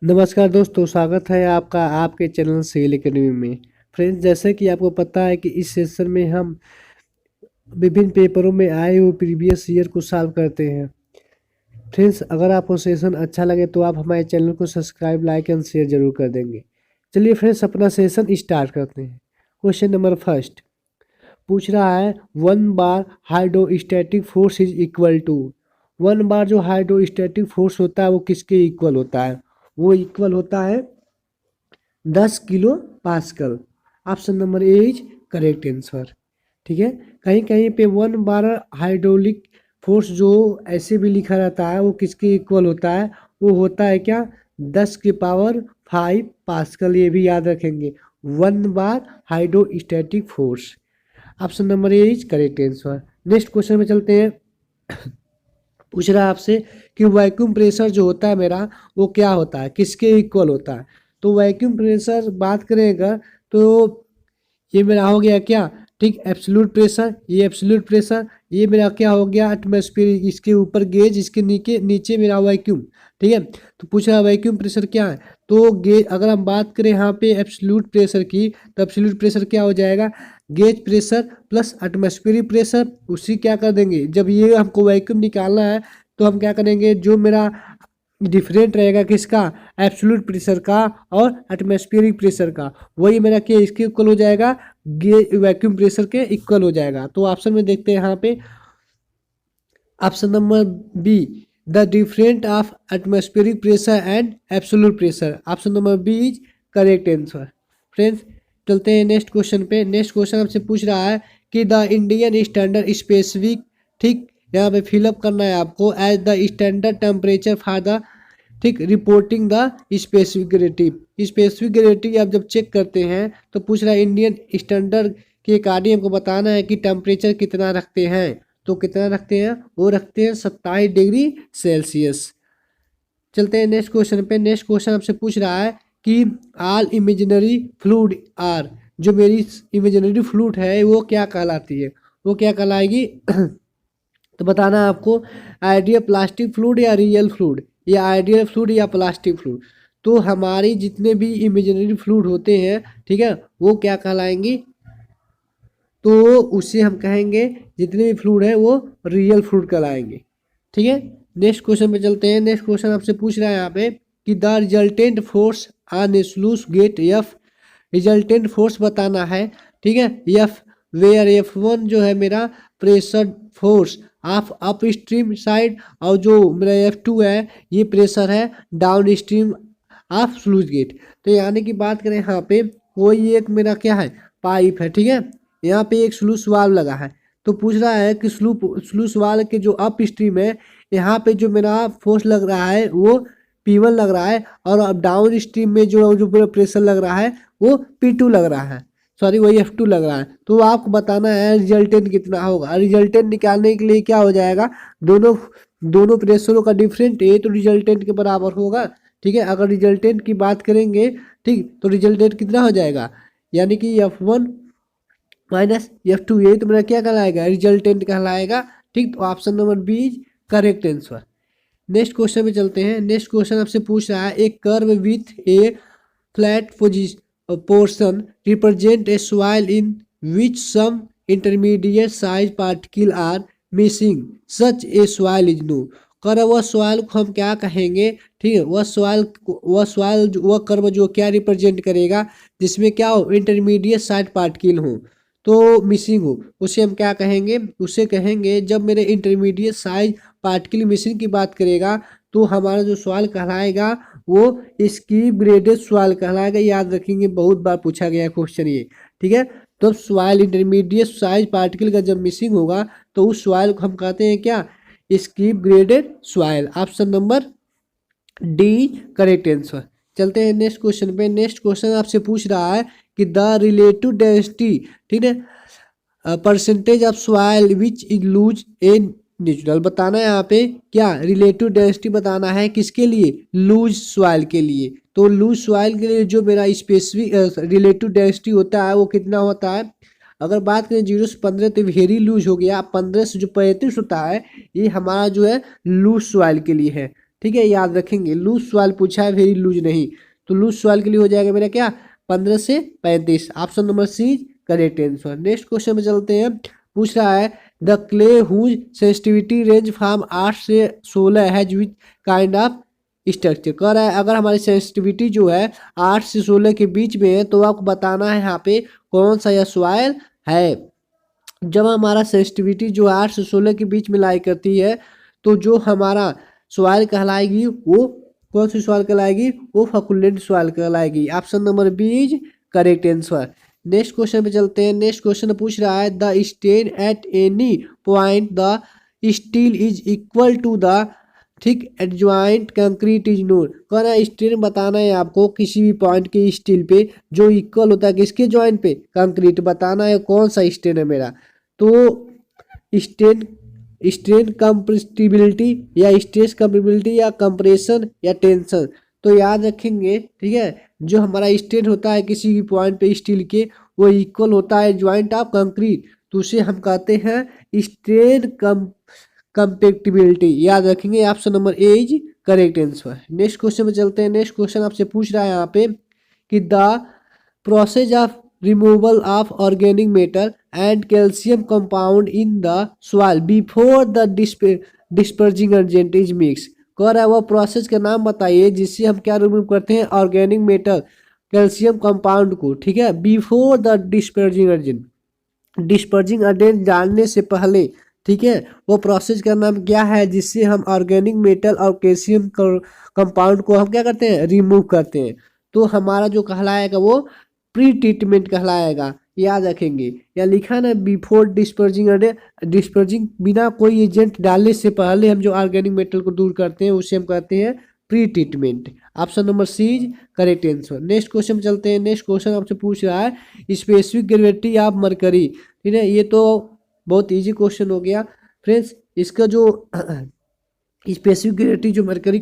नमस्कार दोस्तों, स्वागत है आपका आपके चैनल सेल एकेडमी में। फ्रेंड्स, जैसे कि आपको पता है कि इस सेशन में हम विभिन्न पेपरों में आए हुए प्रीवियस ईयर को सॉल्व करते हैं। फ्रेंड्स, अगर आपको सेशन अच्छा लगे तो आप हमारे चैनल को सब्सक्राइब, लाइक एंड शेयर जरूर कर देंगे। चलिए फ्रेंड्स, अपना सेशन स्टार्ट करते हैं। क्वेश्चन नंबर फर्स्ट पूछ रहा है 1 बार hydrostatic force is equal to. 1 बार जो हाइड्रोस्टैटिक फोर्स होता है वो किसके इक्वल होता है? वो इक्वल होता है 10 kilo pascal. Option number A is correct answer. ठीक है, कहीं कहीं पे 1 बार हाइड्रोलिक फोर्स जो ऐसे भी लिखा रहता है वो किसके इक्वल होता है? वो होता है क्या? 10 की पावर 5 पास्कल। ये भी याद रखेंगे, 1 बार hydrostatic force. Option number A is correct answer. Next question में चलते हैं। पूछ रहा है आपसे कि वैक्यूम प्रेशर जो होता है मेरा वो क्या होता है, किसके इक्वल होता है? तो वैक्यूम प्रेशर बात करेगा तो ये मेरा हो गया क्या? ठीक, एब्सोल्यूट प्रेशर। ये एब्सोल्यूट प्रेशर, ये मेरा क्या हो गया? एटमॉस्फेयर। इसके ऊपर गेज, इसके नीचे नीचे मेरा वैक्यूम। ठीक है, तो पूछ रहा है वैक्यूम प्रेशर क्या है? तो गेज, अगर हम बात करें यहाँ पे एब्सोल्यूट प्रेशर की, तो एब्सोल्यूट प्रेशर क्या हो जाएगा? Gauge pressure plus atmospheric pressure. उसी क्या कर देंगे, जब ये हमको वैक्यूम निकालना है तो हम क्या करेंगे, जो मेरा डिफरेंट रहेगा किसका? एब्सोल्यूट प्रेशर का और एटमॉस्फेरिक प्रेशर का, वही मेरा क्या इसके इक्वल हो जाएगा? वैक्यूम प्रेशर के इक्वल हो जाएगा। तो ऑप्शन में देखते हैं यहाँ पे option number B, the different of atmospheric pressure and absolute pressure. Option number B is correct answer. Friends, चलते हैं नेक्स्ट क्वेश्चन पे। नेक्स्ट क्वेश्चन आपसे पूछ रहा है कि द इंडियन स्टैंडर्ड स्पेसिफिक, ठीक, यहाँ पे फिलअप करना है आपको, as the standard temperature for the, ठीक, reporting the specific gravity. Specific gravity आप जब चेक करते हैं तो पूछ रहा है इंडियन स्टैंडर्ड के अकॉर्डिंग हमको बताना है कि टेम्परेचर कितना रखते हैं। तो कितना रखते हैं? वो रखते हैं 27 डिग्री सेल्सियस। चलते हैं नेक्स्ट क्वेश्चन पे। नेक्स्ट क्वेश्चन आपसे पूछ रहा है कि ऑल इमेजिनरी फ्लूइड आर, जो मेरी इमेजिनरी फ्लूइड है वो क्या कहलाती है? वो क्या कहलाएगी? तो बताना है आपको, आइडियल प्लास्टिक फ्लूइड या रियल फ्लूइड, या आइडियल फ्लूइड या प्लास्टिक फ्लूइड। तो हमारी जितने भी इमेजिनरी फ्लूइड होते हैं, ठीक है, वो क्या कहलाएंगी? तो उससे हम कहेंगे जितने भी फ्लूइड है वो रियल फ्लूइड कहलाएंगे। ठीक है, नेक्स्ट क्वेश्चन पे चलते हैं। नेक्स्ट क्वेश्चन आपसे पूछ रहा है यहाँ पे कि the resultant force on a sluice gate F. Resultant force बताना है, ठीक है, एफ, वेयर F1 जो है मेरा pressure force of up stream side, और जो मेरा F2 है ये प्रेशर है down stream of sluice gate. तो यानी कि बात करें यहाँ पे, कोई एक मेरा क्या है? पाइप है। ठीक है, यहाँ पे एक स्लूस वाल्व लगा है। तो पूछ रहा है कि स्लूस वाल्व के जो अप स्ट्रीम है, यहाँ पे जो मेरा फोर्स लग रहा है वो P1 लग रहा है, और अब डाउन स्ट्रीम में जो जो प्रेशर लग रहा है वो P2 लग रहा है, सॉरी वही F2 लग रहा है। तो आपको बताना है रिजल्टेंट कितना होगा। रिजल्टेंट निकालने के लिए क्या हो जाएगा? दोनों दोनों प्रेशरों का डिफरेंट है तो रिजल्टेंट के बराबर होगा। ठीक है, अगर रिजल्टेंट की बात करेंगे, ठीक, तो रिजल्टेंट कितना हो जाएगा? यानी कि F1 माइनस F2, ये तो मेरा क्या कहलाएगा? रिजल्टेंट कहलाएगा। ठीक, तो option number B is correct answer. Next question में चलते हैं। नेक्स्ट क्वेश्चन आपसे पूछ रहा है एक curve with a flat portion represent a soil in which some intermediate size particle are missing, such a soil is known. कर वह सॉइल को हम क्या कहेंगे? ठीक है, वह कर्व जो क्या रिप्रेजेंट करेगा, जिसमें क्या हो? इंटरमीडिएट साइज पार्टिकल हो तो मिसिंग हो, उसे हम क्या कहेंगे? उसे कहेंगे, जब मेरे इंटरमीडिएट साइज पार्टिकल मिसिंग की बात करेगा तो हमारा जो सवाल कहलाएगा वो इसकी ब्रेडेड सवाल कहलाएगा। याद रखेंगे, बहुत बार पूछा गया क्वेश्चन ये। ठीक है, तो सवाल इंटरमीडिएट साइज पार्टिकल का जब मिसिंग होगा तो उस सवाल को हम कहते हैं क्या? इसकी graded soil. Option number D correct answer. चलते हैं नेक्स्ट क्वेश्चन पे। नेक्स्ट क्वेश्चन आपसे पूछ रहा है कि द रिलेटिव डेंसिटी, ठीक है, percentage of soil which is loose a neutral. बताना है यहाँ पे क्या? रिलेटिव डेंसिटी बताना है किसके लिए? लूज सॉइल के लिए। तो लूज सॉइल के लिए जो मेरा स्पेसिफिक रिलेटिव डेंसिटी होता है वो कितना होता है? अगर बात करें 0 से 15 तो वेरी लूज हो गया। 15 से जो 35 होता है ये हमारा जो है लूज सॉइल के लिए है। ठीक है, याद रखेंगे, लूज सॉइल पूछा है, वेरी लूज नहीं। तो लूज सॉइल के लिए हो जाएगा मेरा क्या, 15 से 35। Option number C correct answer. Next question में चलते हैं। पूछ रहा है the clay whose sensitivity range from 8 से 16 has which kind of structure. कह रहा है अगर हमारी सेंसिटिविटी जो है 8 से 16 के बीच में है तो आपको बताना है यहाँ पे कौन सा यह सॉइल है। जब हमारा सेंसिटिविटी जो 8 से 16 के बीच में लाई करती है तो जो हमारा सॉइल कहलाएगी वो कौन सी सॉइल कहलाएगी, वो फकुलेंट सॉइल कहलाएगी। Option number B is correct answer. Next question पे चलते हैं। नेक्स्ट क्वेश्चन पूछ रहा है the strain at any point the steel is equal to the ठीक एडजॉइंट कंक्रीट इज नोन। कह रहा है स्टेन बताना है आपको किसी भी पॉइंट के स्टील पे जो इक्वल होता है किसके जॉइंट पे, कंक्रीट। बताना है कौन सा स्टेन है मेरा। तो स्ट्रेन कंप्रेसिबिलिटी या स्ट्रेस कंप्रेसिबिलिटी या कंप्रेशन या टेंशन। तो याद रखेंगे, ठीक है, जो हमारा स्ट्रेन होता है किसी भी पॉइंट पे स्टील के वो इक्वल होता है ज्वाइंट ऑफ कंक्रीट, तो उसे हम कहते हैं स्ट्रेन कंपेक्टिबिलिटी। याद रखेंगे, option number A is correct answer. Next question में चलते हैं। नेक्स्ट क्वेश्चन आपसे पूछ रहा है यहाँ पे कि the process of removal of organic matter and calcium compound in the soil before the dispersing agent is mixed। कह रहा है वो प्रोसेस का नाम बताइए जिससे हम क्या रिमूव करते हैं, ऑर्गेनिक मेटर कैल्शियम कंपाउंड को। ठीक है, बिफोर द डिस्पर्जिंग एजेंट, डिस्पर्जिंग एजेंट डालने से पहले। ठीक है, वो प्रोसेस का नाम क्या है जिससे हम ऑर्गेनिक मेटल और कैल्शियम कंपाउंड को हम क्या करते हैं, रिमूव करते हैं। तो हमारा जो कहलाएगा वो प्री ट्रीटमेंट कहलाएगा। याद रखेंगे, या लिखा ना बिफोर डिस्पर्जिंग, डिस्पर्जिंग बिना कोई एजेंट डालने से पहले हम जो ऑर्गेनिक मेटल को दूर करते हैं उसे हम कहते हैं pre treatment. Option number C is correct answer. Next question चलते हैं। नेक्स्ट क्वेश्चन आपसे पूछ रहा है स्पेसिफिक ग्रेविटी ऑफ मरकरी। ठीक है, ये तो बहुत इजी क्वेश्चन हो गया फ्रेंड्स। इसका जो स्पेसिफिक ग्रेविटी जो मरकरी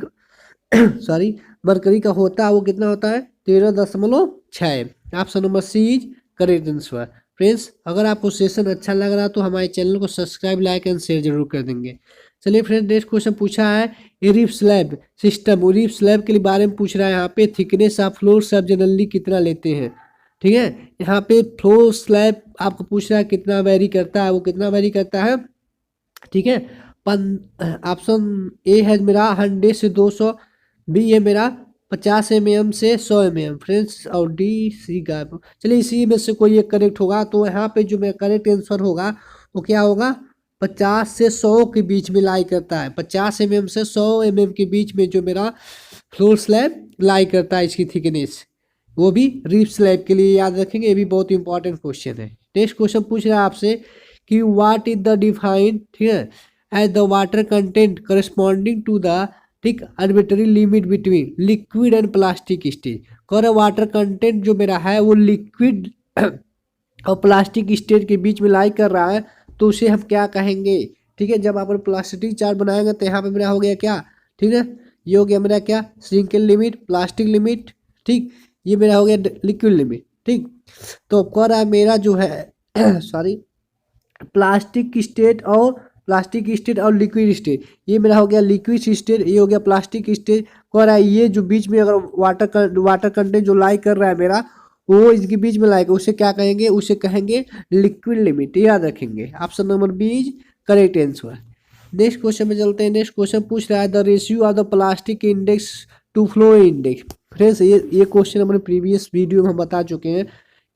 सॉरी मरकरी का होता है वो कितना होता है, 13.6। Option number C is correct answer. Friends, अगर आपको सेशन अच्छा लग रहा है तो हमारे चैनल को सब्सक्राइब, लाइक एंड शेयर जरूर कर देंगे। चलिए फ्रेंड्स, नेक्स्ट क्वेश्चन पूछा है reef slab system. Reef slab के बारे में पूछ रहा है यहाँ पे thickness of floor slab generally कितना लेते हैं। ठीक है, यहाँ पे फ्लोर स्लैब आपको पूछ रहा है कितना वेरी करता है, वो कितना वेरी करता है। ठीक है, ऑप्शन ए है मेरा 100 से 200, बी है मेरा 50 mm से 100 mm फ्रेंड्स, और डी सी का। चलिए इसी में से कोई एक करेक्ट होगा। तो यहाँ पे जो मेरा करेक्ट आंसर होगा वो क्या होगा, 50 से 100 के बीच में लाई करता है। 50 mm से 100 mm के बीच में जो मेरा फ्लोर स्लैब लाई करता है, इसकी थिकनेस, वो भी रीफ स्लैब के लिए। याद रखेंगे, ये भी बहुत इंपॉर्टेंट क्वेश्चन है। नेक्स्ट क्वेश्चन पूछ रहा है आपसे कि व्हाट इज द डिफाइन, ठीक है, as the water content corresponding to the ठीक arbitrary limit between liquid and plastic stage. कह रहा वाटर कंटेंट जो मेरा है वो लिक्विड और प्लास्टिक स्टेज के बीच में लाई कर रहा है, तो उसे हम क्या कहेंगे। ठीक है, जब आप प्लास्टिक चार्ट बनाएंगे तो यहाँ पे मेरा हो गया क्या, ठीक है, ये हो गया मेरा क्या, श्रिंकेज लिमिट, प्लास्टिक लिमिट। ठीक, ये मेरा हो गया लिक्विड लिमिट। ठीक, तो कह रहा है मेरा जो है सॉरी प्लास्टिक स्टेट और लिक्विड स्टेट, ये मेरा हो गया लिक्विड स्टेट, ये हो गया प्लास्टिक स्टेट। कह रहा है ये जो बीच में अगर वाटर कंटेंट जो लाई कर रहा है मेरा, वो इसके बीच में लाएगा, उसे क्या कहेंगे, उसे कहेंगे लिक्विड लिमिट। याद रखेंगे, option number B is correct answer. Next question में चलते हैं। नेक्स्ट क्वेश्चन पूछ रहा है the ratio of the plastic index to flow index. Friends, ये क्वेश्चन अपने प्रीवियस वीडियो में हम बता चुके हैं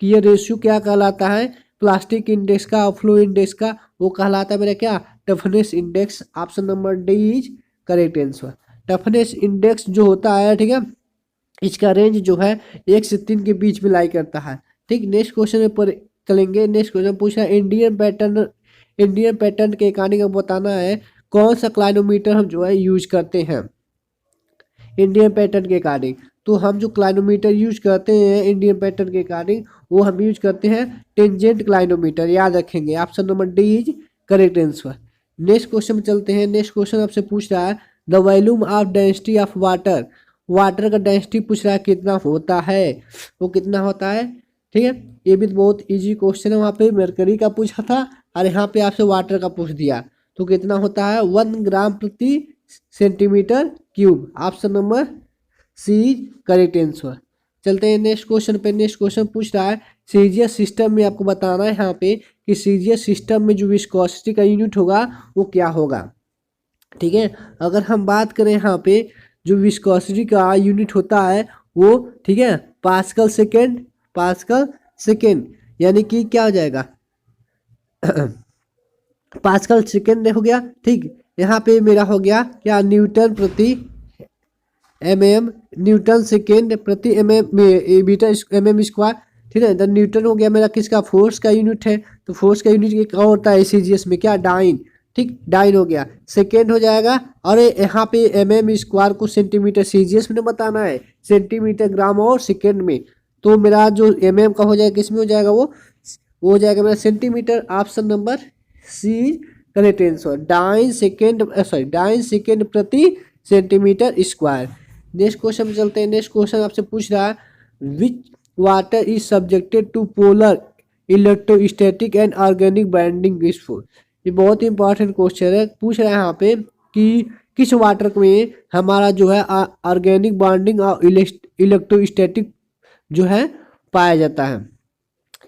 कि ये रेशियो क्या कहलाता है, प्लास्टिक इंडेक्स का और फ्लो इंडेक्स का। वो कहलाता है मेरा क्या, toughness index. Option number D is correct answer. Toughness index जो होता है, ठीक है, इसका रेंज जो है 1 से 3 के बीच में लाई करता है। ठीक, नेक्स्ट क्वेश्चन पर चलेंगे। नेक्स्ट क्वेश्चन पूछा है इंडियन पैटर्न के अकॉर्डिंग हम बताना है कौन सा क्लाइनोमीटर हम जो है यूज करते हैं इंडियन पैटर्न के अकॉर्डिंग। तो हम जो क्लाइनोमीटर यूज करते हैं इंडियन पैटर्न के अकॉर्डिंग, वो हम यूज करते हैं टेंजेंट क्लाइनोमीटर। याद रखेंगे, option number D is correct answer. Next question में चलते हैं। नेक्स्ट क्वेश्चन आपसे पूछ रहा है the volume of density of water का डेंसिटी पूछ रहा है कितना होता है, वो कितना होता है। ठीक है, ये भी बहुत इजी क्वेश्चन है। वहाँ पे मरकरी का पूछा था और यहाँ पे आपसे वाटर का पूछ दिया। तो कितना होता है 1 ग्राम प्रति centimetre cube. Option number C correct answer. चलते हैं नेक्स्ट क्वेश्चन पे। नेक्स्ट क्वेश्चन पूछ रहा है सीजीएस सिस्टम में आपको बताना है यहाँ पे कि सीजीएस सिस्टम में जो विस्कोसिटी का यूनिट होगा वो क्या होगा। ठीक है, अगर हम बात करें यहाँ पे जो विस्कोसिटी का यूनिट होता है वो, ठीक है, पास्कल सेकेंड, पास्कल सेकेंड, यानी कि क्या हो जाएगा पास्कल सेकेंड हो गया। ठीक, यहाँ पे मेरा हो गया क्या न्यूटन प्रति mm, न्यूटन सेकेंड प्रति मीटर mm स्क्वायर। ठीक है, द न्यूटन हो गया मेरा किसका, फोर्स का यूनिट है। तो फोर्स का यूनिट क्या होता है सीजीएस में, क्या, डाइन। ठीक, डाइन हो गया, सेकेंड हो जाएगा। और यहाँ पे mm स्क्वायर को सेंटीमीटर सीजीएस में बताना है, सेंटीमीटर, ग्राम और सेकेंड में। तो मेरा जो mm का हो जाएगा किस में हो जाएगा, वो हो जाएगा मेरा centimetre. Option number C correct answer, dyne second, sorry dyne second प्रति सेंटीमीटर स्क्वायर। नेक्स्ट क्वेश्चन में चलते हैं। नेक्स्ट क्वेश्चन आपसे पूछ रहा है which water is subjected to polar electrostatic and organic binding useful. ये बहुत ही इंपॉर्टेंट क्वेश्चन है। पूछ रहा है यहाँ पे कि किस वाटर में हमारा जो है ऑर्गेनिक बॉन्डिंग और इलेक्ट्रोस्टैटिक जो है पाया जाता है।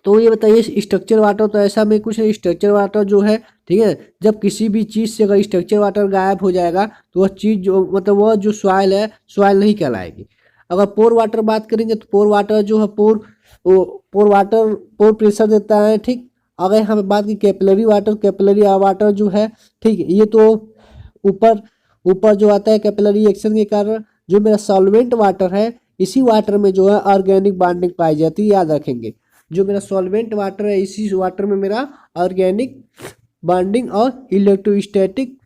तो ये बताइए स्ट्रक्चर वाटर, तो ऐसा में कुछ स्ट्रक्चर वाटर जो है, ठीक है, जब किसी भी चीज़ से अगर स्ट्रक्चर वाटर गायब हो जाएगा तो वह चीज़ जो मतलब वह जो सॉइल है सॉइल नहीं कहलाएगी। अगर पोर वाटर बात करेंगे तो पोर वाटर जो है पोर वाटर पोर प्रेशर देता है। ठीक, अगर हम बात की कैपिलरी वाटर, कैपिलरी वाटर जो है, ठीक, ये तो ऊपर ऊपर जो आता है कैपिलरी एक्शन के कारण। जो मेरा सॉल्वेंट वाटर है, इसी वाटर में जो है ऑर्गेनिक बॉन्डिंग पाई जाती है, याद रखेंगे। जो मेरा सॉल्वेंट वाटर है, इसी वाटर में मेरा ऑर्गेनिक बॉन्डिंग और इलेक्ट्रोस्टैटिक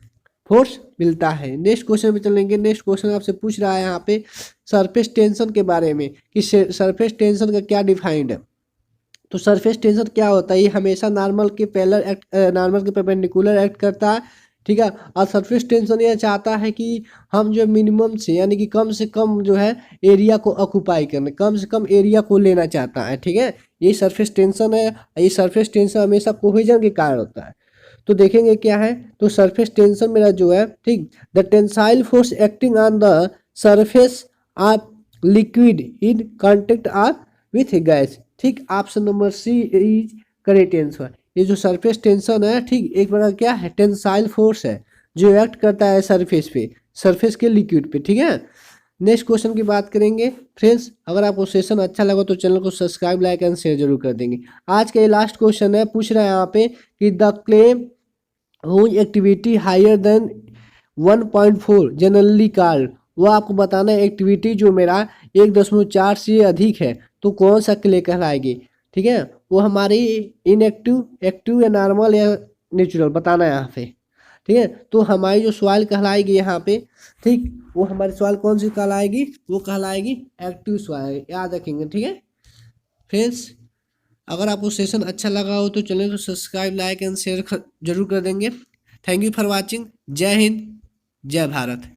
फोर्स मिलता है। नेक्स्ट क्वेश्चन पे चलेंगे। नेक्स्ट क्वेश्चन आपसे पूछ रहा है यहाँ पे सरफेस टेंशन के बारे में कि सरफेस टेंशन का क्या डिफाइंड है। तो सरफेस टेंशन क्या होता है, ये हमेशा नॉर्मल के परपेंडिकुलर एक्ट करता है। ठीक है, और सरफेस टेंशन ये चाहता है कि हम जो मिनिमम से यानी कि कम से कम जो है एरिया को ऑक्यूपाई करने, कम से कम एरिया को लेना चाहता है। ठीक है, ये सरफेस टेंशन है। ये सरफेस टेंशन हमेशा कोहेजन के कारण होता है। तो देखेंगे क्या है, तो सरफेस टेंशन मेरा जो है, ठीक, the tensile force acting on the surface of liquid in contact of with gas. ठीक, option number C is correct answer. ये जो सरफेस टेंशन है, ठीक, एक बार क्या है, टेंसाइल फोर्स है जो एक्ट करता है सरफेस पे, सरफेस के लिक्विड पे। ठीक है, नेक्स्ट क्वेश्चन की बात करेंगे। फ्रेंड्स, अगर आपको सेशन अच्छा लगा तो चैनल को सब्सक्राइब, लाइक एंड शेयर जरूर कर देंगे। आज का ये लास्ट क्वेश्चन है, पूछ रहा है यहाँ पे कि the claim whose activity higher than 1.4 generally called. वो आपको बताना है एक्टिविटी जो मेरा 1.4 से अधिक है तो कौन सा क्ले कहलाएगी। ठीक है, वो हमारी इनएक्टिव, एक्टिव या नॉर्मल या नेचुरल बताना है यहाँ पे। ठीक है, तो हमारी जो सॉइल कहलाएगी यहाँ पे, ठीक, वो हमारी सॉइल कौन सी कहलाएगी, वो कहलाएगी एक्टिव सॉइल, याद रखेंगे। ठीक है फ्रेंड्स, अगर आपको सेशन अच्छा लगा हो तो चैनल को सब्सक्राइब, लाइक एंड शेयर जरूर कर देंगे। Thank you for watching. जय हिंद, जय भारत।